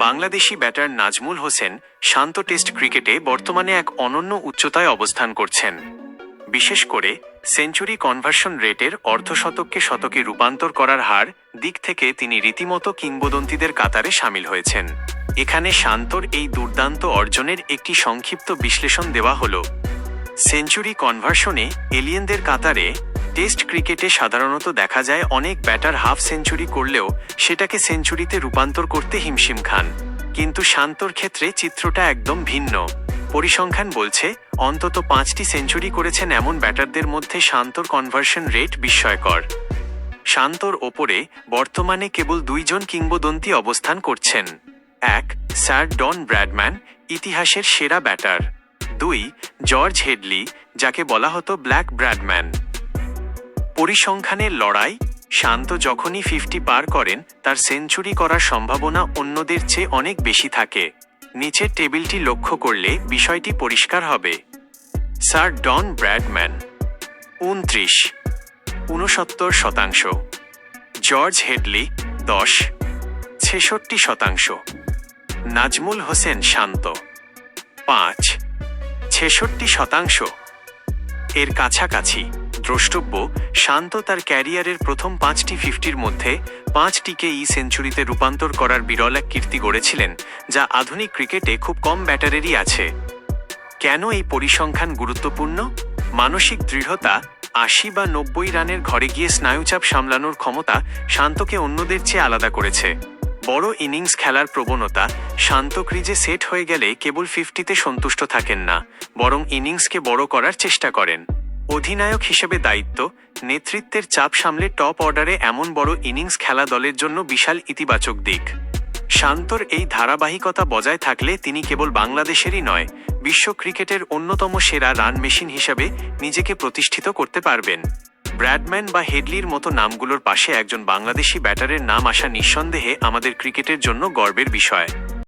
Bangladeshi batter Nazmul Hossain শান্ত test ক্রিকেটে বর্তমানে এক অনন্য উচ্চতায় অবস্থান করছেন। বিশেষ করে সেঞ্চুরি কনভার্সন রেটের অর্ধশতককে শতকে রূপান্তর করার হার দিক থেকে তিনি রীতিমতো কিংবদন্তিদের কাতারে সামিল হয়েছেন। এখানে শান্তর এই দুর্দান্ত অর্জনের একটি সংক্ষিপ্ত বিশ্লেষণ দেওয়া হলো। সেঞ্চুরি কনভার্সনে এলিয়েনদের কাতারে টেস্ট ক্রিকেটে সাধারণত দেখা যায় অনেক ব্যাটার হাফ সেঞ্চুরি করলেও সেটাকে সেঞ্চুরিতে রূপান্তর করতে হিমশিম খান, কিন্তু শান্তর ক্ষেত্রে চিত্রটা একদম ভিন্ন। পরিসংখ্যান বলছে অন্তত 5টি সেঞ্চুরি করেছেন এমন ব্যাটারদের মধ্যে শান্তর কনভার্সন রেট বিস্ময়কর। শান্তর ওপরে বর্তমানে কেবল 2 জন কিংবদন্তি অবস্থান করছেন। 1. স্যার ডন ব্র্যাডম্যান, ইতিহাসের সেরা ব্যাটার। 2. জর্জ হেডলি, যাকে বলা হতো ব্ল্যাক ব্র্যাডম্যান। পরিসংখ্যানের লড়াই, শান্ত যখনই 50 পার করেন তার সেঞ্চুরি করার সম্ভাবনা অন্যদের চেয়ে অনেক বেশি থাকে। নিচের টেবিলটি লক্ষ্য করলে বিষয়টি পরিষ্কার হবে। Sir Don Bradman 69%, George Headley 10, 66%, Najmul Hossain Shanto 5, 66%। এর কাছাকাছি। দ্রষ্টব্য, শান্ত তার ক্যারিয়ারের প্রথম 5টি 50-র মধ্যে 5টিকে সেঞ্চুরিতে রূপান্তর করার বিরল এক কীর্তি গড়েছিলেন, যা আধুনিক ক্রিকেটে খুব কম ব্যাটারেরই আছে। কেন এই পরিসংখ্যান গুরুত্বপূর্ণ? মানসিক দৃঢ়তা, 80 বা 90 রানের ঘরে গিয়ে স্নায়ুচাপ সামলানোর ক্ষমতা শান্তকে অন্যদের চেয়ে আলাদা করেছে। বড় ইনিংস খেলার প্রবণতা, শান্ত ক্রিজে সেট হয়ে গেলে কেবল 50তে সন্তুষ্ট থাকেন না, বরং ইনিংসকে বড় করার চেষ্টা করেন। অধিনায়ক হিসেবে দায়িত্ব, নেতৃত্বের চাপ সামলে টপ অর্ডারে এমন বড় ইনিংস খেলা দলের জন্য বিশাল ইতিবাচক দিক। শান্তর এই ধারাবাহিকতা বজায় থাকলে তিনি কেবল বাংলাদেশেরই নয়, বিশ্ব ক্রিকেটের অন্যতম সেরা রান মেশিন হিসেবে নিজেকে প্রতিষ্ঠিত করতে পারবেন। ব্র্যাডম্যান বা হেডলির মতো নামগুলোর পাশে একজন বাংলাদেশি ব্যাটারের নাম আসা নিঃসন্দেহে আমাদের ক্রিকেটের জন্য গর্বের বিষয়।